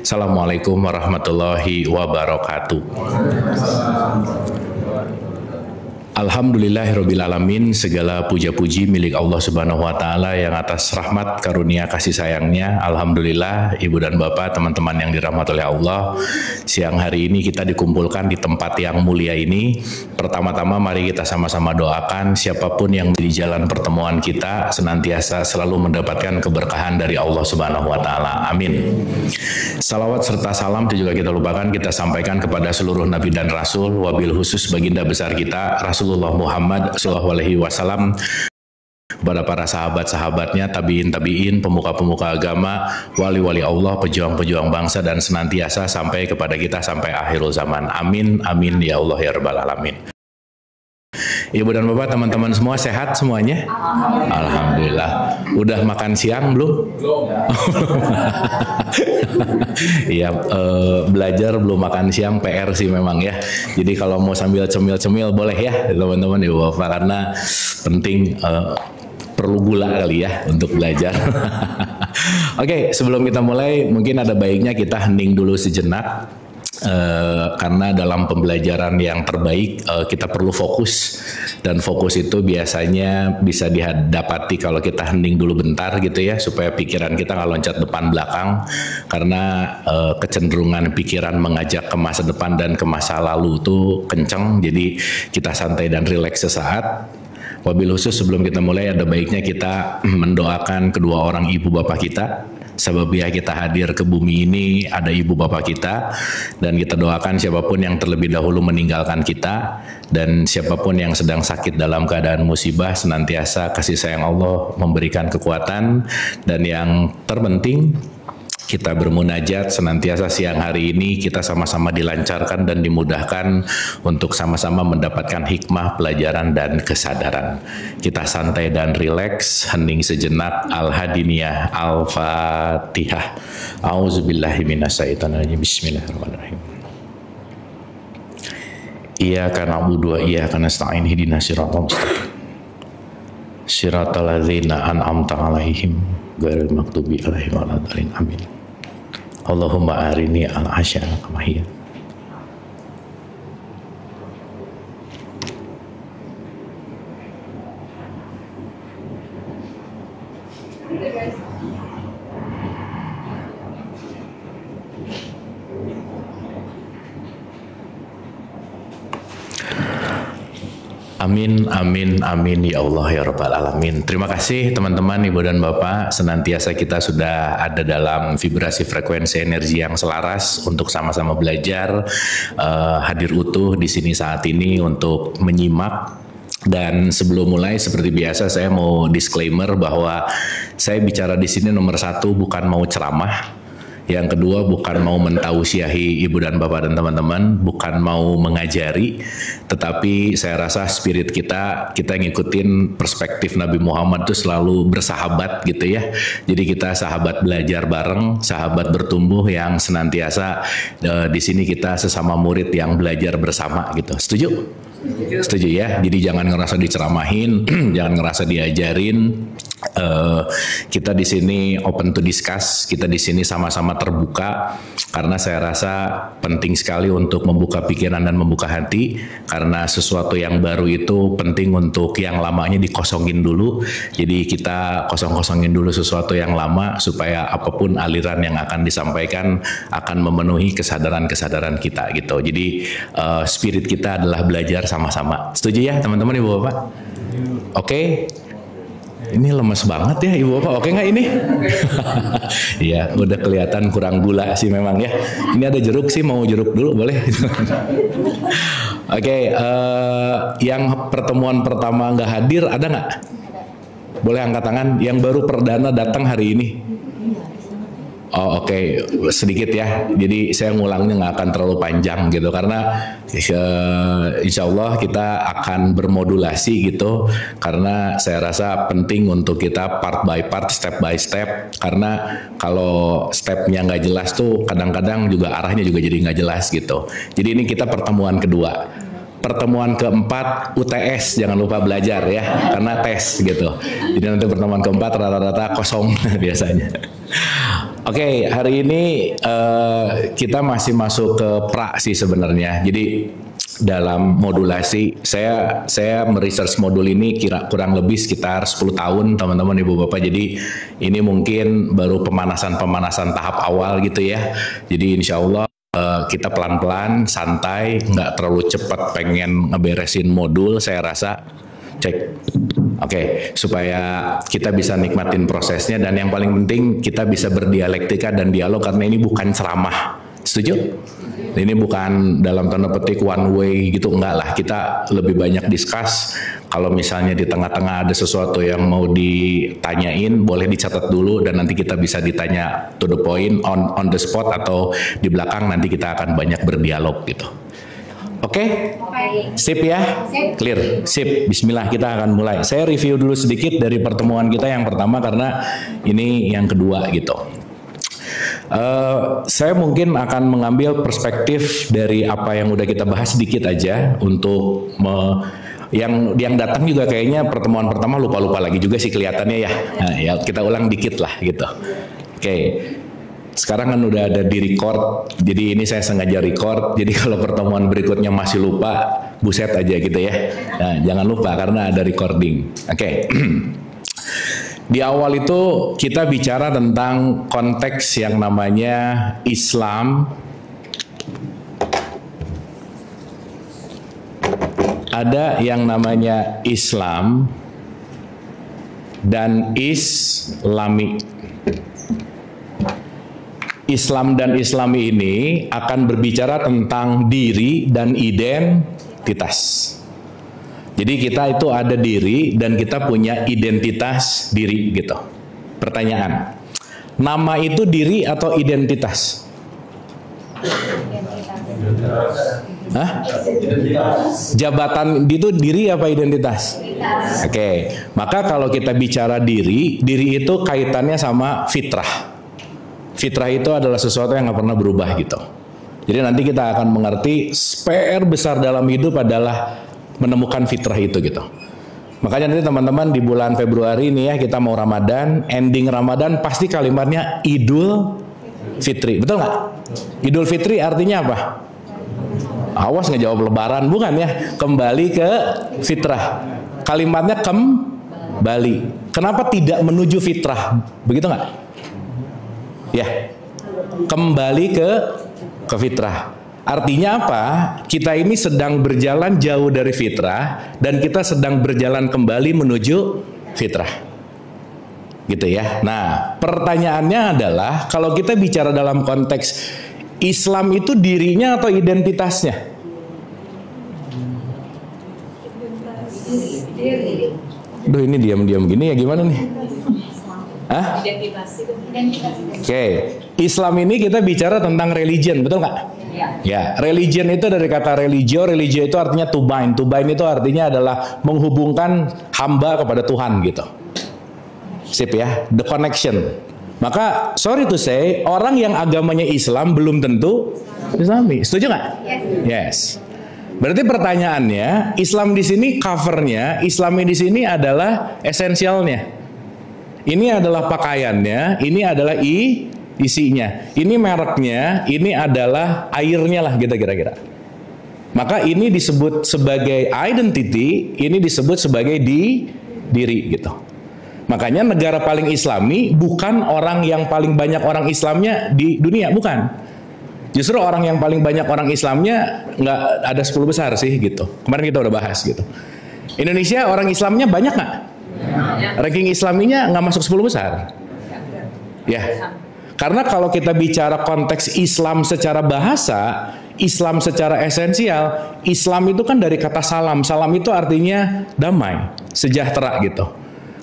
Assalamualaikum warahmatullahi wabarakatuh. Alhamdulillahirrabbilalamin, segala puja-puji milik Allah Subhanahu wa Ta'ala yang atas rahmat karunia kasih sayangnya. Alhamdulillah, ibu dan bapak, teman-teman yang dirahmati oleh Allah, siang hari ini kita dikumpulkan di tempat yang mulia ini. Pertama-tama mari kita sama-sama doakan siapapun yang di jalan pertemuan kita senantiasa selalu mendapatkan keberkahan dari Allah Subhanahu wa Ta'ala. Amin. Salawat serta salam itu juga kita lupakan, kita sampaikan kepada seluruh nabi dan rasul, wabil khusus baginda besar kita Rasulullah Muhammad SAW, kepada para sahabat-sahabatnya, tabiin, pemuka-pemuka agama, wali-wali Allah, pejuang-pejuang bangsa, dan senantiasa sampai kepada kita sampai akhirul zaman. Amin, amin ya Allah ya Rabbal Alamin. Ibu dan bapak, teman-teman semua sehat semuanya? Alhamdulillah. Udah makan siang belum? Iya, belajar belum makan siang PR sih memang ya. Jadi kalau mau sambil cemil-cemil boleh ya teman-teman ibu bapak, karena penting perlu gula kali ya untuk belajar. Oke, sebelum kita mulai mungkin ada baiknya kita hening dulu sejenak. Karena dalam pembelajaran yang terbaik kita perlu fokus, dan fokus itu biasanya bisa didapati kalau kita hening dulu bentar gitu ya, supaya pikiran kita nggak loncat depan belakang, karena kecenderungan pikiran mengajak ke masa depan dan ke masa lalu itu kenceng. Jadi kita santai dan rileks sesaat. Wabil khusus sebelum kita mulai ada baiknya kita mendoakan kedua orang ibu bapak kita. Sebabnya kita hadir ke bumi ini ada ibu bapak kita, dan kita doakan siapapun yang terlebih dahulu meninggalkan kita, dan siapapun yang sedang sakit dalam keadaan musibah senantiasa kasih sayang Allah memberikan kekuatan, dan yang terpenting kita bermunajat senantiasa siang hari ini kita sama-sama dilancarkan dan dimudahkan untuk sama-sama mendapatkan hikmah, pelajaran, dan kesadaran. Kita santai dan rileks, hening sejenak. Al-Hadiniyah, Al-Fatihah. A'udzubillahi minasyaitonirrajim. Bismillahirrahmanirrahim. Iyyaka na'budu wa iyyaka nasta'in, ihdinas siratal mustaqim. Siratal ladzina an'amta 'alaihim ghairil maghdubi 'alaihim waladdallin. Amin. Allahumma arini al-asya kama hiya. Amin, amin, amin ya Allah ya Rabbal Alamin. Terima kasih teman-teman, ibu dan bapak, senantiasa kita sudah ada dalam vibrasi frekuensi energi yang selaras untuk sama-sama belajar, hadir utuh di sini saat ini untuk menyimak. Dan sebelum mulai seperti biasa saya mau disclaimer bahwa saya bicara di sini nomor satu bukan mau ceramah. Yang kedua bukan mau mentausiahi ibu dan bapak dan teman-teman, bukan mau mengajari, tetapi saya rasa spirit kita ngikutin perspektif Nabi Muhammad itu selalu bersahabat gitu ya. Jadi kita sahabat belajar bareng, sahabat bertumbuh yang senantiasa di sini kita sesama murid yang belajar bersama gitu. Setuju? Setuju ya. Jadi jangan ngerasa diceramahin, jangan ngerasa diajarin. Kita di sini open to discuss, kita di sini sama-sama terbuka, karena saya rasa penting sekali untuk membuka pikiran dan membuka hati, karena sesuatu yang baru itu penting untuk yang lamanya dikosongin dulu. Jadi kita kosong-kosongin dulu sesuatu yang lama supaya apapun aliran yang akan disampaikan akan memenuhi kesadaran-kesadaran kita gitu. Jadi spirit kita adalah belajar sama-sama. Setuju ya teman-teman ibu bapak? Oke. Ini lemes banget ya ibu bapak, oke nggak ini? Iya, udah kelihatan kurang gula sih memang ya. Ini ada jeruk sih, mau jeruk dulu boleh? Oke, yang pertemuan pertama nggak hadir ada nggak? Boleh angkat tangan. Yang baru perdana datang hari ini? Oh oke, sedikit ya. Jadi saya ngulangnya nggak akan terlalu panjang gitu, karena insya Allah kita akan bermodulasi gitu, karena saya rasa penting untuk kita part by part, step by step, karena kalau stepnya nggak jelas tuh kadang-kadang juga arahnya juga jadi nggak jelas gitu. Jadi ini kita pertemuan kedua. pertemuan keempat UTS, jangan lupa belajar ya, karena tes gitu. Jadi nanti pertemuan keempat rata-rata kosong biasanya. Oke, hari ini kita masih masuk ke pra sih sebenarnya. Jadi dalam modulasi, saya meresearch modul ini kurang lebih sekitar 10 tahun teman-teman ibu bapak. Jadi ini mungkin baru pemanasan tahap awal gitu ya. Jadi insya Allah kita pelan-pelan, santai, nggak terlalu cepat pengen ngeberesin modul, saya rasa. Cek. Oke, supaya kita bisa nikmatin prosesnya, dan yang paling penting kita bisa berdialektika dan dialog, karena ini bukan ceramah. Setuju? Ini bukan dalam tanda petik one way gitu, enggak lah. Kita lebih banyak discuss. Kalau misalnya di tengah-tengah ada sesuatu yang mau ditanyain, boleh dicatat dulu dan nanti kita bisa ditanya to the point, on the spot, atau di belakang nanti kita akan banyak berdialog gitu. Oke? Sip ya? Clear? Sip. Bismillah, kita akan mulai. Saya review dulu sedikit dari pertemuan kita yang pertama karena ini yang kedua gitu. Saya mungkin akan mengambil perspektif dari apa yang udah kita bahas sedikit aja untuk yang datang juga kayaknya pertemuan pertama lupa-lupa lagi juga sih kelihatannya ya. Nah, ya kita ulang dikit lah gitu. Oke. Sekarang kan udah ada di record, jadi ini saya sengaja record. Jadi kalau pertemuan berikutnya masih lupa, buset aja gitu ya. Nah, jangan lupa karena ada recording. Oke. Di awal itu kita bicara tentang konteks yang namanya Islam. Ada yang namanya Islam dan Islami. Islam dan Islami ini akan berbicara tentang diri dan identitas. Jadi kita itu ada diri dan kita punya identitas diri gitu. Pertanyaan, nama itu diri atau identitas? Hah? Jabatan itu diri apa identitas? Oke, maka kalau kita bicara diri itu kaitannya sama fitrah. Fitrah itu adalah sesuatu yang nggak pernah berubah gitu. Jadi nanti kita akan mengerti PR besar dalam hidup adalah menemukan fitrah itu gitu. Makanya nanti teman-teman di bulan Februari ini ya kita mau Ramadan, ending Ramadan pasti kalimatnya Idul Fitri, betul nggak? Idul Fitri artinya apa? Awas ngejawab Lebaran, bukan ya? Kembali ke fitrah. Kalimatnya kembali. Kenapa tidak menuju fitrah? Begitu nggak? Ya, kembali ke fitrah. Artinya apa? Kita ini sedang berjalan jauh dari fitrah dan kita sedang berjalan kembali menuju fitrah. Gitu ya. Nah, pertanyaannya adalah kalau kita bicara dalam konteks Islam itu dirinya atau identitasnya? Duh, ini diam-diam gini ya gimana nih? Hah? Oke. Islam ini kita bicara tentang religion, betul nggak? Ya, religion itu dari kata religio itu artinya to bind. To bind itu artinya adalah menghubungkan hamba kepada Tuhan gitu. Sip ya, the connection. Maka sorry to say, orang yang agamanya Islam belum tentu Islami. Setuju nggak? Yes. Berarti pertanyaannya, Islam di sini covernya, Islami di sini adalah esensialnya. Ini adalah pakaiannya, ini adalah isinya, ini mereknya, ini adalah airnya lah gitu kira-kira. Maka ini disebut sebagai identity, ini disebut sebagai diri gitu. Makanya negara paling Islami bukan orang yang paling banyak orang Islamnya di dunia, bukan. Justru orang yang paling banyak orang Islamnya nggak ada 10 besar sih gitu. Kemarin kita udah bahas gitu. Indonesia orang Islamnya banyak nggak? Ranking Islaminya nggak masuk 10 besar. Ya. Karena kalau kita bicara konteks Islam secara bahasa, Islam secara esensial, Islam itu kan dari kata salam. Salam itu artinya damai, sejahtera gitu.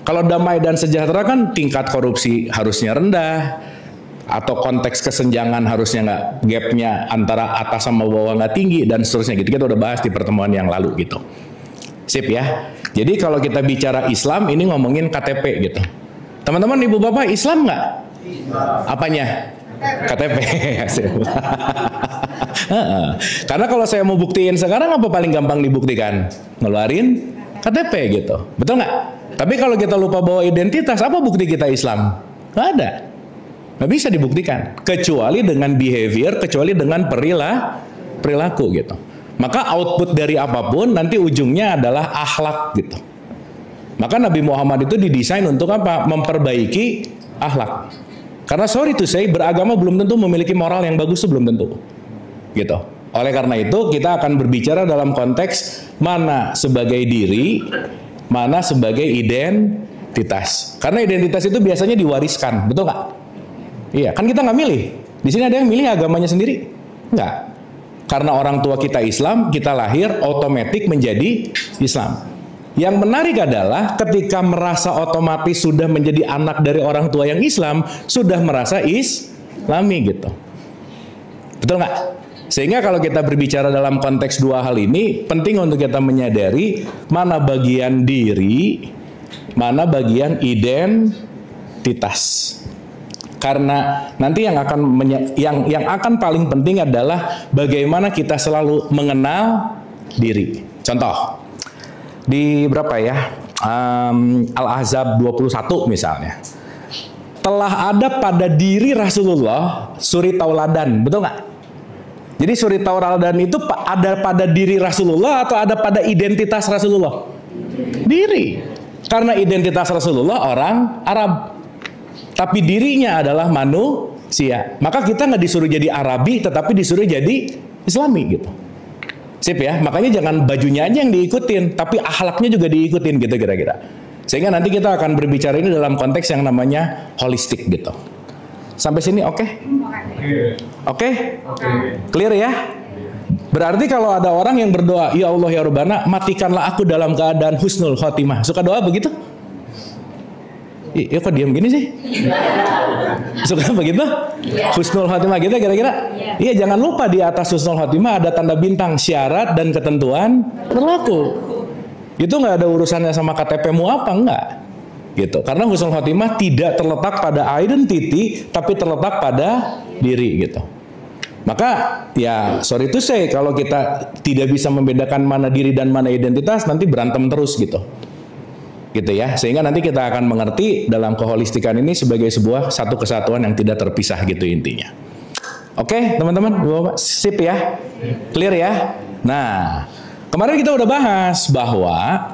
Kalau damai dan sejahtera kan tingkat korupsi harusnya rendah, atau konteks kesenjangan harusnya nggak, gapnya antara atas sama bawah nggak tinggi, dan seterusnya gitu. Kita udah bahas di pertemuan yang lalu gitu. Sip ya. Jadi kalau kita bicara Islam, ini ngomongin KTP gitu. Teman-teman, ibu bapak Islam nggak? Apanya? KTP. Karena kalau saya mau buktiin sekarang, apa paling gampang dibuktikan? Ngeluarin KTP gitu. Betul nggak? Tapi kalau kita lupa bawa identitas, apa bukti kita Islam? Nggak ada. Nggak bisa dibuktikan. Kecuali dengan behavior, kecuali dengan perilaku gitu. Maka output dari apapun nanti ujungnya adalah akhlak gitu. Maka Nabi Muhammad itu didesain untuk apa? Memperbaiki akhlak. Karena sorry to say, beragama belum tentu memiliki moral yang bagus, itu belum tentu. Gitu. Oleh karena itu kita akan berbicara dalam konteks mana sebagai diri, mana sebagai identitas. Karena identitas itu biasanya diwariskan, betul nggak? Iya, kan kita nggak milih. Di sini ada yang milih agamanya sendiri? Nggak. Karena orang tua kita Islam, kita lahir otomatis menjadi Islam. Yang menarik adalah ketika merasa otomatis sudah menjadi anak dari orang tua yang Islam, sudah merasa Islami gitu. Betul nggak? Sehingga kalau kita berbicara dalam konteks dua hal ini, penting untuk kita menyadari mana bagian diri, mana bagian identitas. Karena nanti yang akan paling penting adalah bagaimana kita selalu mengenal diri. Contoh di berapa ya? Al-Ahzab 21 misalnya. Telah ada pada diri Rasulullah suri tauladan, betul nggak? Jadi suri tauladan itu ada pada diri Rasulullah atau ada pada identitas Rasulullah? Diri. Karena identitas Rasulullah orang Arab. Tapi dirinya adalah manusia. Maka kita nggak disuruh jadi Arabi, tetapi disuruh jadi Islami gitu. Sip ya, makanya jangan bajunya aja yang diikutin, tapi akhlaknya juga diikutin gitu kira-kira. Sehingga nanti kita akan berbicara ini dalam konteks yang namanya holistik gitu. Sampai sini oke? Oke? Clear ya? Berarti kalau ada orang yang berdoa, ya Allah ya Rabbana, matikanlah aku dalam keadaan husnul khotimah. Suka doa begitu? Ya kok diam gini sih? Suka begitu? Husnul khotimah gitu kira-kira? Iya, jangan lupa di atas husnul khotimah ada tanda bintang, syarat dan ketentuan berlaku. Itu nggak ada urusannya sama KTP-mu apa, enggak. Gitu. Karena husnul khotimah tidak terletak pada identity, tapi terletak pada diri gitu. Maka ya sorry to say, kalau kita tidak bisa membedakan mana diri dan mana identitas, nanti berantem terus gitu. Gitu ya, sehingga nanti kita akan mengerti dalam keholistikan ini sebagai sebuah satu kesatuan yang tidak terpisah gitu intinya. Oke, teman-teman, sip ya, clear ya. Nah, kemarin kita udah bahas bahwa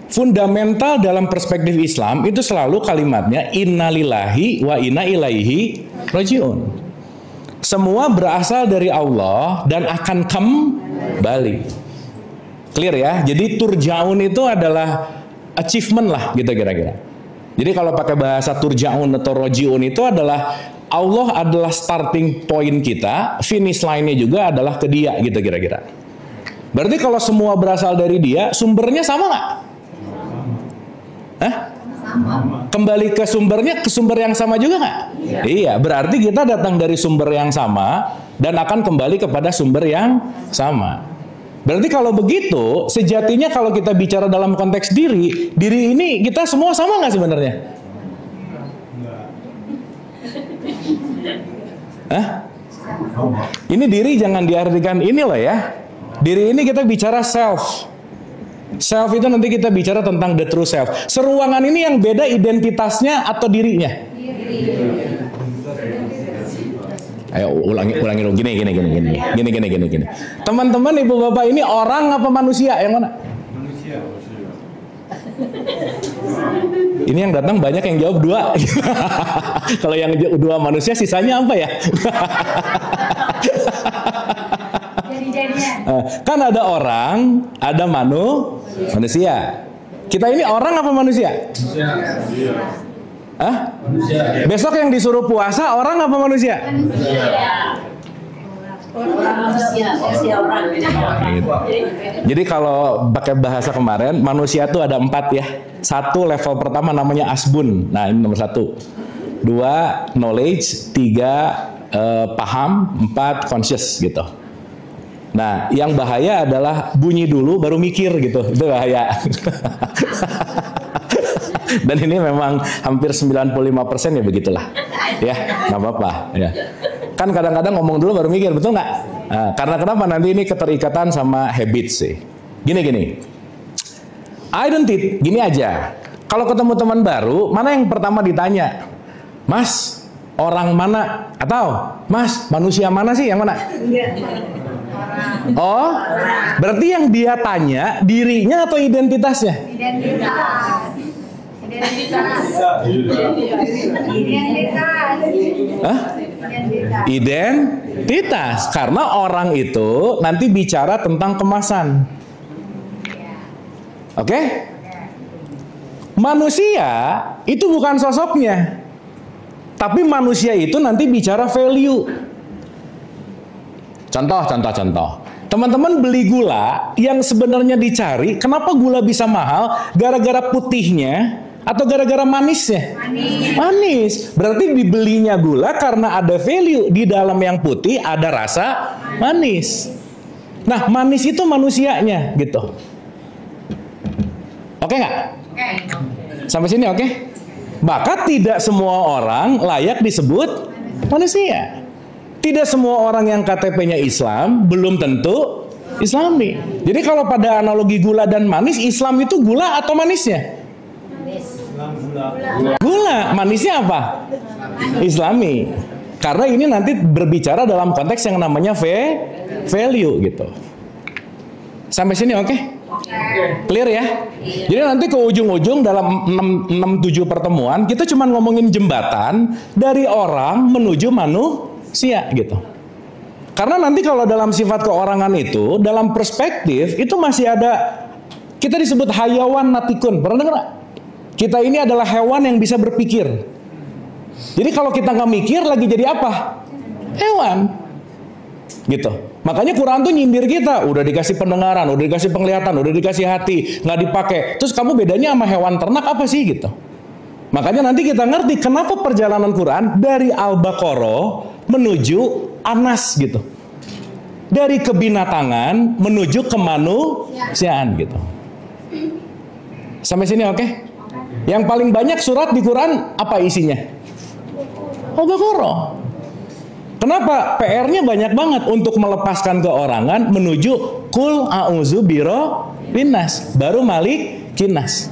fundamental dalam perspektif Islam itu selalu kalimatnya innalillahi wa inna ilaihi rajiun. Semua berasal dari Allah dan akan kembali. Clear ya, jadi turjaun itu adalah achievement lah gitu kira-kira. Jadi kalau pakai bahasa turjaun atau rojiun itu adalah Allah adalah starting point kita, finish line-nya juga adalah ke dia gitu kira-kira. Berarti kalau semua berasal dari dia, sumbernya sama nggak? Hah? Kembali ke sumbernya, ke sumber yang sama juga nggak? Iya, berarti kita datang dari sumber yang sama dan akan kembali kepada sumber yang sama. Berarti kalau begitu, sejatinya kalau kita bicara dalam konteks diri, diri ini kita semua sama nggak sebenarnya? Hah? Ini diri jangan diartikan ini loh ya. Diri ini kita bicara self. Self itu nanti kita bicara tentang the true self. Seruangan ini yang beda identitasnya atau dirinya? Ayo ulangi gini. Teman-teman, ibu bapak, ini orang apa manusia? Yang mana? Manusia. Ini yang datang banyak yang jawab dua. Kalau yang dua manusia, sisanya apa ya? Kan ada orang, ada manusia. Kita ini orang apa manusia? Manusia. Hah? Manusia. Besok yang disuruh puasa orang apa manusia? Manusia. Jadi kalau pakai bahasa kemarin, manusia itu ada 4 ya. 1 level pertama namanya asbun. Nah ini nomor 1. 2 knowledge, 3 paham, 4 conscious gitu. Nah yang bahaya adalah bunyi dulu baru mikir gitu. Itu bahaya. Dan ini memang hampir 95% ya begitulah. Ya, nggak apa-apa ya. Kan kadang-kadang ngomong dulu baru mikir, betul nggak? Nah, karena kenapa? Nanti ini keterikatan sama habits sih. Gini. Identity, gini aja. Kalau ketemu teman baru, mana yang pertama ditanya? Mas, orang mana? Atau, Mas, manusia mana sih? Yang mana? Oh, berarti yang dia tanya dirinya atau identitasnya? Identitas. Karena orang itu nanti bicara tentang kemasan. Oke? Manusia itu bukan sosoknya, tapi manusia itu nanti bicara value. Contoh. Teman-teman beli gula yang sebenarnya dicari, kenapa gula bisa mahal? Gara-gara putihnya atau gara-gara manisnya? Manis. Berarti dibelinya gula karena ada value. Di dalam yang putih ada rasa manis. Nah, manis itu manusianya gitu. Oke nggak? Sampai sini oke? Maka tidak semua orang layak disebut manusia. Tidak semua orang yang KTP-nya Islam belum tentu Islami. Jadi kalau pada analogi gula dan manis, Islam itu gula atau manisnya? Gula. Manisnya apa? Islami. Karena ini nanti berbicara dalam konteks yang namanya value gitu. Sampai sini oke? Clear ya? Jadi nanti ke ujung-ujung dalam 6-7 pertemuan kita cuma ngomongin jembatan dari orang menuju manusia gitu. Karena nanti kalau dalam sifat keorangan itu, dalam perspektif itu masih ada, kita disebut hayawan natikun. Pernah dengar? Kita ini adalah hewan yang bisa berpikir. Jadi kalau kita nggak mikir lagi jadi apa? Hewan. Gitu. Makanya Quran tuh nyindir kita, udah dikasih pendengaran, udah dikasih penglihatan, udah dikasih hati, nggak dipakai. Terus kamu bedanya sama hewan ternak apa sih gitu? Makanya nanti kita ngerti kenapa perjalanan Quran dari Al-Baqarah menuju Anas gitu. Dari kebinatangan menuju kemanusiaan gitu. Sampai sini oke? Yang paling banyak surat di Quran apa isinya? Al-Baqarah. Kenapa? PR-nya banyak banget untuk melepaskan keorangan menuju kul a'udzu birabbinas, baru malik kinas.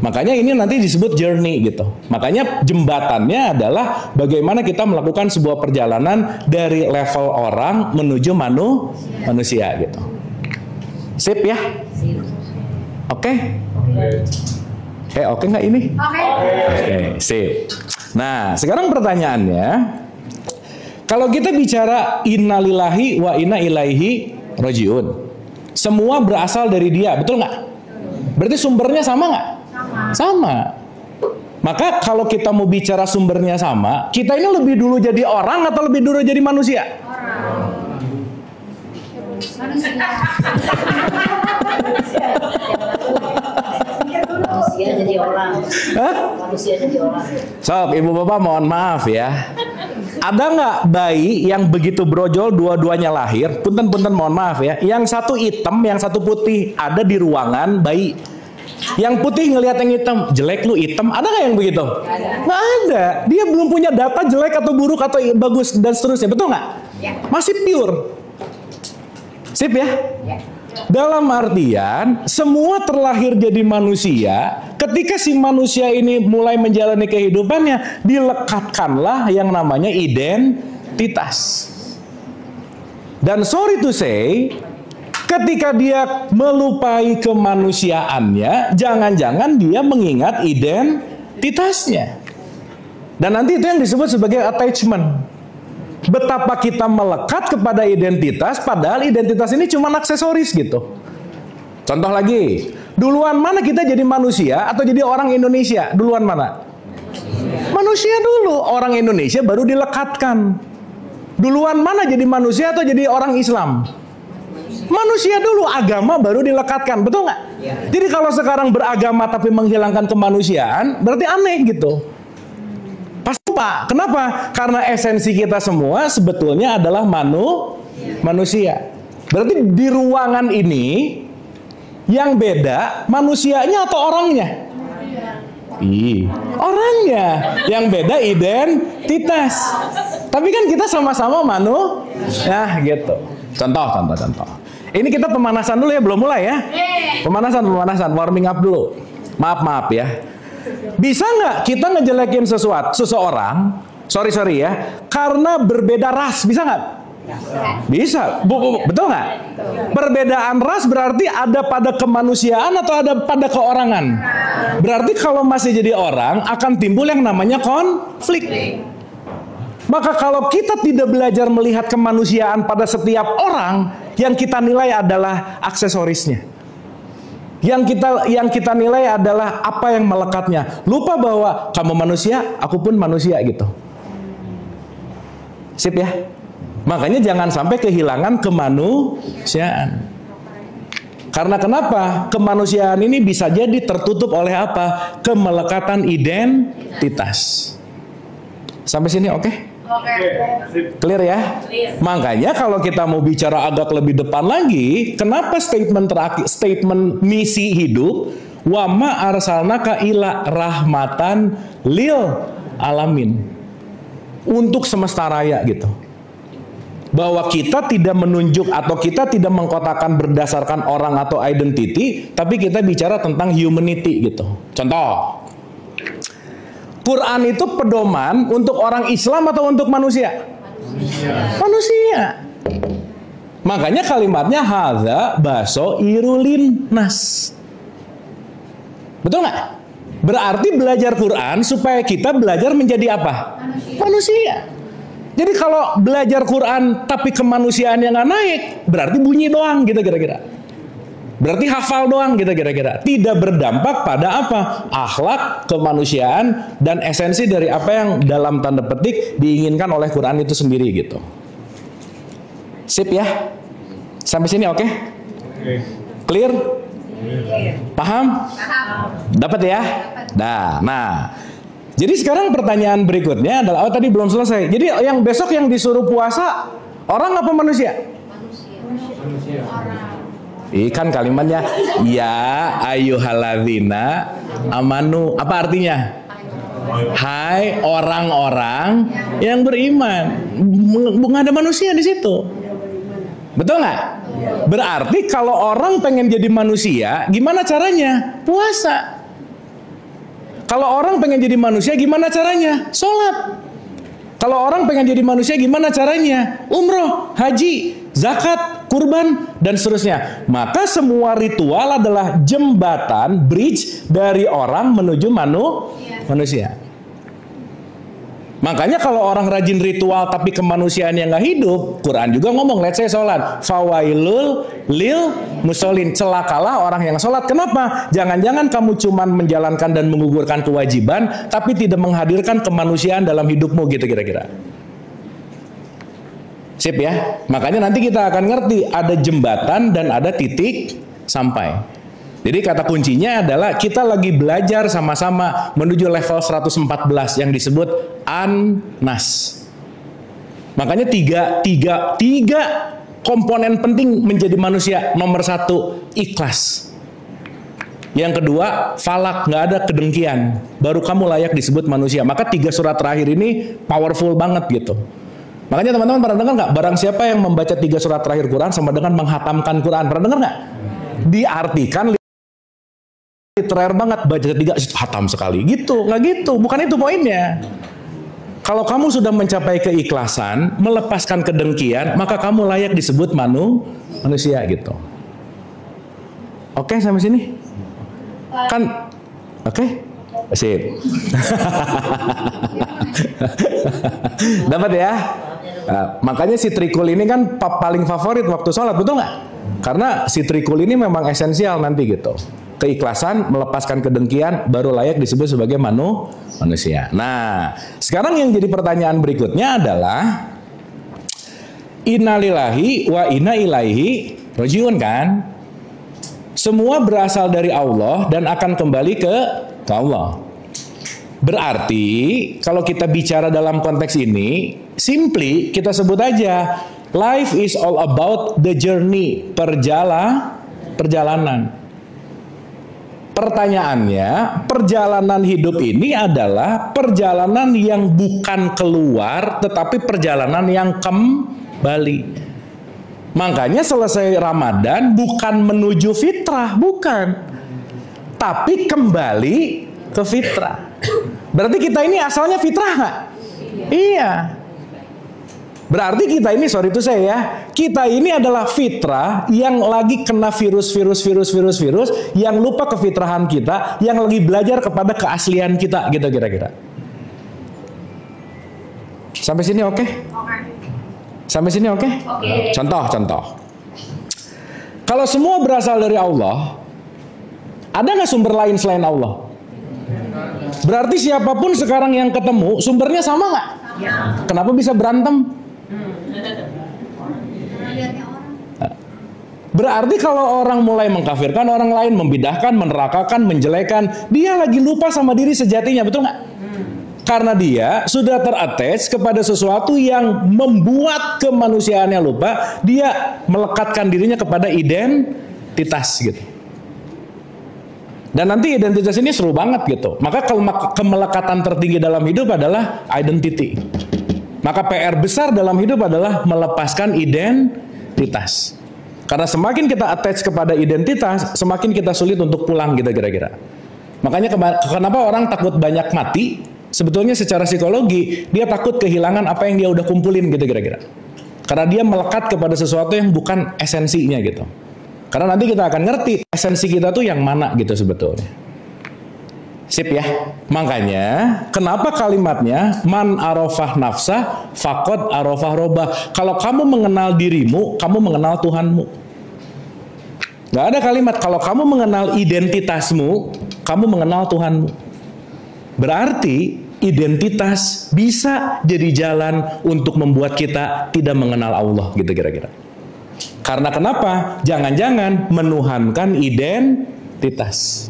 Makanya ini nanti disebut journey gitu. Makanya jembatannya adalah bagaimana kita melakukan sebuah perjalanan dari level orang menuju manusia gitu. Sip ya? Oke? Oke nggak ini? Oke, sip. Nah, sekarang pertanyaannya, kalau kita bicara innalillahi wa inna ilaihi rajiun, semua berasal dari dia, betul nggak? Berarti sumbernya sama nggak? Sama. Maka kalau kita mau bicara sumbernya sama, kita ini lebih dulu jadi orang atau lebih dulu jadi manusia? Manusia jadi orang. Manusia jadi orang. Sob, ibu bapak mohon maaf ya. Ada nggak bayi yang begitu brojol dua-duanya lahir? Punten-punten mohon maaf ya. Yang satu hitam, yang satu putih. Ada di ruangan bayi. Yang putih ngelihat yang hitam, jelek lu hitam. Ada nggak yang begitu? Nggak ada. Dia belum punya data jelek atau buruk atau bagus dan seterusnya. Betul nggak? Masih pure. Sip ya? Dalam artian semua terlahir jadi manusia. Ketika si manusia ini mulai menjalani kehidupannya, dilekatkanlah yang namanya identitas. Dan sorry to say, ketika dia melupai kemanusiaannya, jangan-jangan dia mengingat identitasnya. Dan nanti itu yang disebut sebagai attachment. Betapa kita melekat kepada identitas, padahal identitas ini cuma aksesoris gitu. Contoh lagi, duluan mana kita jadi manusia atau jadi orang Indonesia? Duluan mana? Manusia dulu, orang Indonesia baru dilekatkan. Duluan mana jadi manusia atau jadi orang Islam? Manusia dulu, agama baru dilekatkan, betul nggak? Jadi kalau sekarang beragama tapi menghilangkan kemanusiaan, berarti aneh gitu. Pasti Pak, kenapa? Karena esensi kita semua sebetulnya adalah manusia. Berarti di ruangan ini yang beda manusianya atau orangnya? Orangnya. Yang beda identitas. Tapi kan kita sama-sama ya gitu. Contoh. Ini kita pemanasan dulu ya, belum mulai ya. Pemanasan, warming up dulu. Maaf ya. Bisa nggak kita ngejelekin seseorang, sorry ya, karena berbeda ras, bisa nggak? Bisa, betul nggak? Perbedaan ras berarti ada pada kemanusiaan atau ada pada keorangan? Berarti kalau masih jadi orang akan timbul yang namanya konflik. Maka kalau kita tidak belajar melihat kemanusiaan pada setiap orang, yang kita nilai adalah aksesorisnya. Yang kita nilai adalah apa yang melekatnya. Lupa bahwa kamu manusia, aku pun manusia gitu. Sip ya? Makanya jangan sampai kehilangan kemanusiaan. Karena kenapa? Kemanusiaan ini bisa jadi tertutup oleh apa? Kemelekatan identitas. Sampai sini oke? Clear ya? Makanya kalau kita mau bicara agak lebih depan lagi, kenapa statement misi hidup, wa ma arsalnaka ila rahmatan lil alamin, untuk semesta raya gitu. Bahwa kita tidak menunjuk atau kita tidak mengkotakan berdasarkan orang atau identity, tapi kita bicara tentang humanity gitu. Contoh, Quran itu pedoman untuk orang Islam atau untuk manusia? Manusia. Makanya kalimatnya hadza basoirulin nas. Betul nggak? Berarti belajar Quran supaya kita belajar menjadi apa? Manusia. Jadi kalau belajar Quran tapi kemanusiaan yang nggak naik, berarti bunyi doang gitu kira-kira. Berarti hafal doang gitu kira-kira. Tidak berdampak pada apa? Akhlak, kemanusiaan, dan esensi dari apa yang dalam tanda petik diinginkan oleh Quran itu sendiri gitu. Sip ya? Sampai sini oke? Clear? Paham? Dapat ya? Nah. Jadi sekarang pertanyaan berikutnya adalah, tadi belum selesai. Jadi yang besok yang disuruh puasa, orang apa manusia? Manusia. Ikan kalimatnya ya ayyuhalladzina amanu, apa artinya? Hai orang-orang yang beriman. Nggak ada manusia di situ. Betul nggak? Berarti kalau orang pengen jadi manusia, gimana caranya? Puasa. Kalau orang pengen jadi manusia, gimana caranya? Sholat. Kalau orang pengen jadi manusia, gimana caranya? Umroh, haji, zakat, kurban, dan seterusnya. Maka semua ritual adalah jembatan, bridge dari orang menuju manusia. Makanya kalau orang rajin ritual tapi kemanusiaan yang nggak hidup, Quran juga ngomong, let's say sholat, fawailul lil musholin, celakalah orang yang sholat. Kenapa? Jangan-jangan kamu cuman menjalankan dan menggugurkan kewajiban, tapi tidak menghadirkan kemanusiaan dalam hidupmu gitu kira-kira. Sip ya? Makanya nanti kita akan ngerti ada jembatan dan ada titik sampai. Jadi kata kuncinya adalah kita lagi belajar sama-sama menuju level 114 yang disebut An-Nas. Makanya tiga komponen penting menjadi manusia. Nomor 1, ikhlas. Yang kedua, falak, nggak ada kedengkian. Baru kamu layak disebut manusia. Maka 3 surat terakhir ini powerful banget gitu. Makanya teman-teman pernah dengar nggak? Barang siapa yang membaca 3 surat terakhir Quran sama dengan menghatamkan Quran. Pernah dengar nggak? Diartikan literer banget, baca 3 hatam sekali gitu. Nggak gitu, bukan itu poinnya. Kalau kamu sudah mencapai keikhlasan, melepaskan kedengkian, maka kamu layak disebut manusia gitu. Oke, sampai sini? Kan oke? Sip. Dapat ya? Nah, makanya si trikul ini kan paling favorit waktu sholat, betul nggak? Karena si trikul ini memang esensial nanti gitu. Keikhlasan, melepaskan kedengkian, baru layak disebut sebagai manusia. Nah, sekarang yang jadi pertanyaan berikutnya adalah innalillahi wa inna ilaihi rajiun kan? Semua berasal dari Allah dan akan kembali ke Allah. Berarti kalau kita bicara dalam konteks ini, simply kita sebut aja life is all about the journey, perjalanan. Pertanyaannya, perjalanan hidup ini adalah perjalanan yang bukan keluar, tetapi perjalanan yang kembali. Makanya selesai Ramadan bukan menuju fitrah, bukan. Tapi kembali ke fitrah. Berarti kita ini asalnya fitrah nggak? Iya. Berarti kita ini, sorry itu saya ya, kita ini adalah fitrah yang lagi kena virus yang lupa kefitrahan kita, yang lagi belajar kepada keaslian kita, gitu kira-kira. Sampai sini oke? Sampai sini oke? Contoh. Kalau semua berasal dari Allah, ada nggak sumber lain selain Allah? Berarti siapapun sekarang yang ketemu, sumbernya sama nggak? Kenapa bisa berantem? Berarti kalau orang mulai mengkafirkan orang lain, membidahkan, menerakakan, menjelekan, dia lagi lupa sama diri sejatinya, betul nggak? Karena dia sudah terattach kepada sesuatu yang membuat kemanusiaannya lupa, dia melekatkan dirinya kepada identitas gitu. Dan nanti identitas ini seru banget gitu. Maka kemelekatan tertinggi dalam hidup adalah identity. Maka PR besar dalam hidup adalah melepaskan identitas. Karena semakin kita attach kepada identitas, semakin kita sulit untuk pulang gitu kira-kira. Makanya kenapa orang takut banyak mati? Sebetulnya secara psikologi, dia takut kehilangan apa yang dia udah kumpulin gitu kira-kira. Karena dia melekat kepada sesuatu yang bukan esensinya gitu. Karena nanti kita akan ngerti esensi kita tuh yang mana gitu sebetulnya. Sip ya. Makanya kenapa kalimatnya man arafah nafsah faqad arafah robbah. Kalau kamu mengenal dirimu, kamu mengenal Tuhanmu. Gak ada kalimat kalau kamu mengenal identitasmu, kamu mengenal Tuhanmu. Berarti identitas bisa jadi jalan untuk membuat kita tidak mengenal Allah gitu kira-kira. Karena kenapa? Jangan-jangan menuhankan identitas.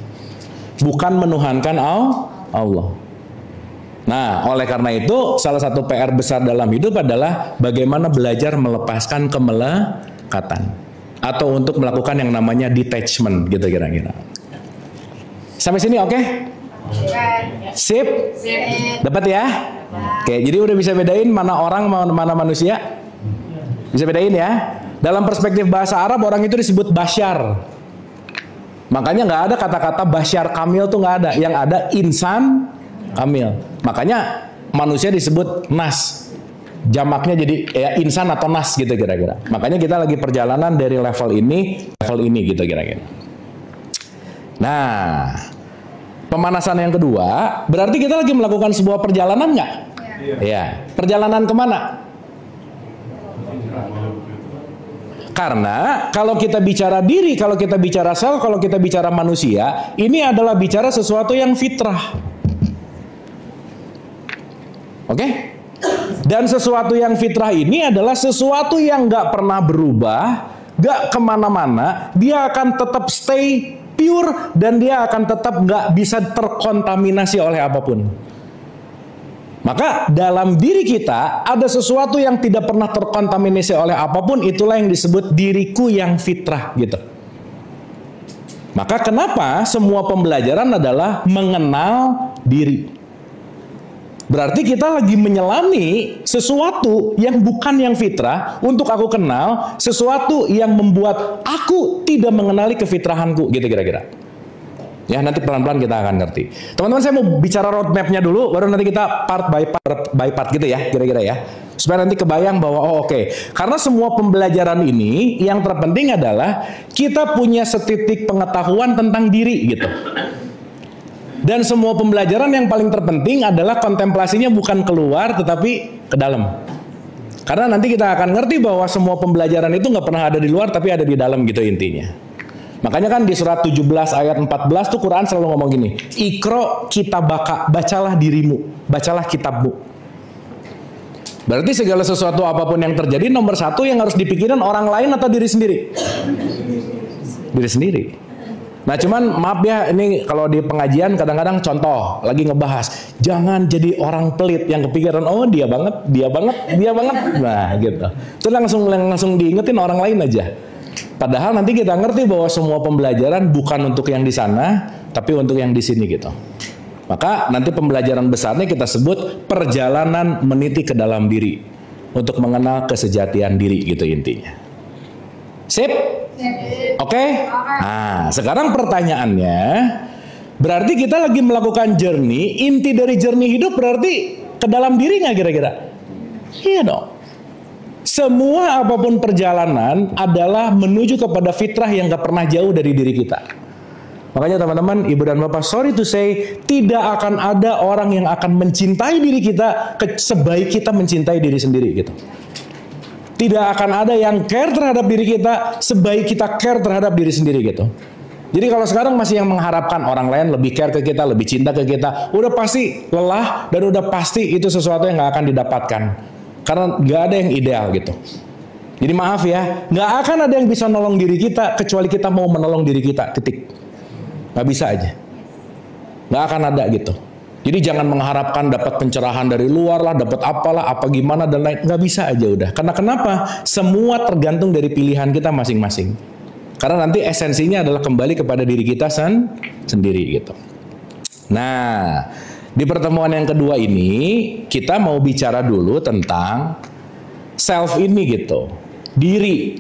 Bukan menuhankan Allah. Nah, oleh karena itu salah satu PR besar dalam hidup adalah bagaimana belajar melepaskan kemelekatan atau untuk melakukan yang namanya detachment gitu kira-kira. Sampai sini oke? Sip? Dapat ya? Oke, jadi udah bisa bedain mana orang mana manusia? Bisa bedain ya? Dalam perspektif bahasa Arab orang itu disebut basyar. Makanya nggak ada kata-kata basyar kamil tuh nggak ada. Yang ada insan kamil. Makanya manusia disebut nas. Jamaknya jadi ya insan atau nas gitu kira-kira. Makanya kita lagi perjalanan dari level ini gitu kira-kira. Nah, pemanasan yang kedua berarti kita lagi melakukan sebuah perjalanan nggak? Ya. Perjalanan kemana? Karena kalau kita bicara diri, kalau kita bicara sel, kalau kita bicara manusia, ini adalah bicara sesuatu yang fitrah. Oke? Dan sesuatu yang fitrah ini adalah sesuatu yang gak pernah berubah, gak kemana-mana, dia akan tetap stay pure, dan dia akan tetap gak bisa terkontaminasi oleh apapun. Maka dalam diri kita ada sesuatu yang tidak pernah terkontaminasi oleh apapun, itulah yang disebut diriku yang fitrah gitu. Maka kenapa semua pembelajaran adalah mengenal diri. Berarti kita lagi menyelami sesuatu yang bukan yang fitrah untuk aku kenal, sesuatu yang membuat aku tidak mengenali kefitrahanku gitu kira-kira. Ya nanti pelan-pelan kita akan ngerti. Teman-teman saya mau bicara roadmap-nya dulu, baru nanti kita part by part gitu ya, kira-kira ya. Supaya nanti kebayang bahwa oke. Karena semua pembelajaran ini yang terpenting adalah kita punya setitik pengetahuan tentang diri gitu. Dan semua pembelajaran yang paling terpenting adalah kontemplasinya bukan keluar tetapi ke dalam. Karena nanti kita akan ngerti bahwa semua pembelajaran itu nggak pernah ada di luar tapi ada di dalam gitu intinya. Makanya kan di surat 17 ayat 14 tuh Quran selalu ngomong gini, Iqra kitabaka, bacalah dirimu, bacalah kitabmu. Berarti segala sesuatu apapun yang terjadi, nomor satu yang harus dipikirin orang lain atau diri sendiri? Diri sendiri. Nah cuman maaf ya, ini kalau di pengajian kadang-kadang contoh, lagi ngebahas, jangan jadi orang pelit yang kepikiran, oh dia banget. Nah gitu. Itu langsung diingetin orang lain aja. Padahal nanti kita ngerti bahwa semua pembelajaran bukan untuk yang di sana, tapi untuk yang di sini gitu. Maka nanti pembelajaran besarnya kita sebut perjalanan meniti ke dalam diri untuk mengenal kesejatian diri gitu intinya. Sip? Oke? Nah, sekarang pertanyaannya, berarti kita lagi melakukan journey, inti dari journey hidup berarti ke dalam diri nggak kira-kira? Iya dong. Semua apapun perjalanan adalah menuju kepada fitrah yang gak pernah jauh dari diri kita. Makanya teman-teman, ibu dan bapak, sorry to say, tidak akan ada orang yang akan mencintai diri kita sebaik kita mencintai diri sendiri gitu. Tidak akan ada yang care terhadap diri kita sebaik kita care terhadap diri sendiri gitu. Jadi kalau sekarang masih yang mengharapkan orang lain lebih care ke kita, lebih cinta ke kita, udah pasti lelah dan udah pasti itu sesuatu yang gak akan didapatkan. Karena gak ada yang ideal gitu. Jadi maaf ya, gak akan ada yang bisa nolong diri kita kecuali kita mau menolong diri kita, titik. Gak bisa aja. Gak akan ada gitu. Jadi jangan mengharapkan dapat pencerahan dari luar lah, dapat apalah, apa gimana dan lain. Gak bisa aja udah. Karena kenapa? Semua tergantung dari pilihan kita masing-masing. Karena nanti esensinya adalah kembali kepada diri kita sendiri gitu. Nah, di pertemuan yang kedua ini kita mau bicara dulu tentang self ini gitu, diri.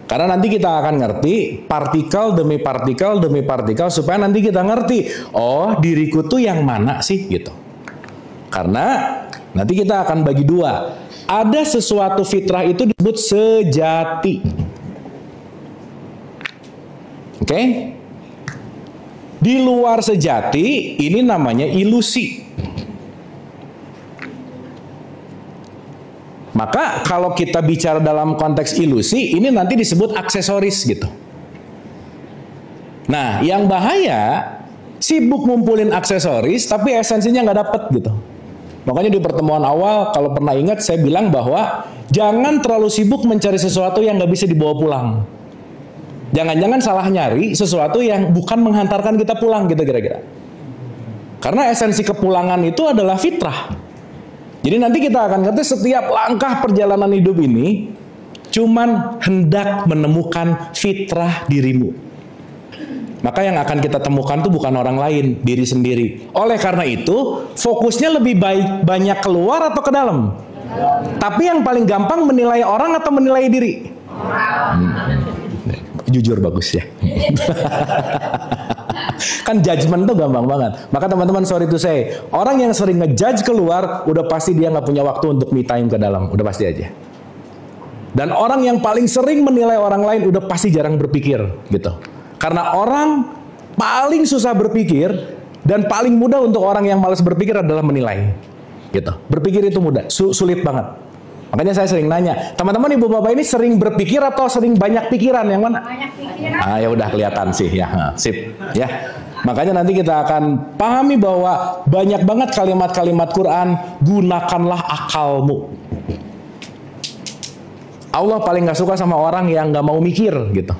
Karena nanti kita akan ngerti partikel demi partikel demi partikel supaya nanti kita ngerti, oh diriku tuh yang mana sih gitu. Karena nanti kita akan bagi dua. Ada sesuatu fitrah itu disebut sejati. Oke? Di luar sejati, ini namanya ilusi. Maka kalau kita bicara dalam konteks ilusi, ini nanti disebut aksesoris gitu. Nah, yang bahaya, sibuk ngumpulin aksesoris, tapi esensinya nggak dapet gitu. Makanya di pertemuan awal, kalau pernah ingat, saya bilang bahwa jangan terlalu sibuk mencari sesuatu yang nggak bisa dibawa pulang. Jangan-jangan salah nyari sesuatu yang bukan menghantarkan kita pulang gitu kira-kira. Karena esensi kepulangan itu adalah fitrah. Jadi nanti kita akan ngerti setiap langkah perjalanan hidup ini cuman hendak menemukan fitrah dirimu. Maka yang akan kita temukan itu bukan orang lain, diri sendiri. Oleh karena itu, fokusnya lebih baik banyak keluar atau ke dalam. Tapi yang paling gampang menilai orang atau menilai diri? Jujur bagus ya. Kan judgment tuh gampang banget. Maka teman-teman sorry to say, orang yang sering ngejudge keluar, udah pasti dia nggak punya waktu untuk me time ke dalam, udah pasti aja. Dan orang yang paling sering menilai orang lain udah pasti jarang berpikir gitu. Karena orang paling susah berpikir dan paling mudah untuk orang yang malas berpikir adalah menilai. Gitu. Berpikir itu mudah, sulit banget. Makanya saya sering nanya, teman-teman ibu bapak ini sering berpikir atau sering banyak pikiran yang mana? Banyak pikiran. Ah ya udah kelihatan sih ya, sip ya. Makanya nanti kita akan pahami bahwa banyak banget kalimat-kalimat Quran, gunakanlah akalmu. Allah paling nggak suka sama orang yang nggak mau mikir gitu.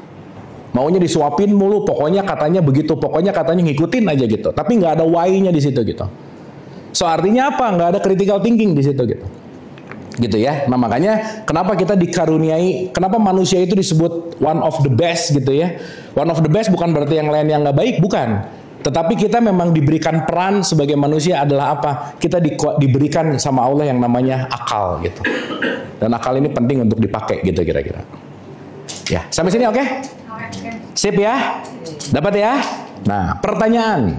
Maunya disuapin mulu, pokoknya katanya begitu, pokoknya katanya ngikutin aja gitu. Tapi nggak ada why-nya di situ gitu. So artinya apa? Nggak ada critical thinking di situ gitu. Gitu ya. Nah makanya kenapa kita dikaruniai, kenapa manusia itu disebut one of the best gitu ya. One of the best bukan berarti yang lain yang nggak baik, bukan. Tetapi kita memang diberikan peran sebagai manusia adalah apa? Kita diberikan sama Allah yang namanya akal gitu. Dan akal ini penting untuk dipakai gitu kira-kira. Ya, sampai sini oke? Sip ya? Dapat ya? Nah, pertanyaan.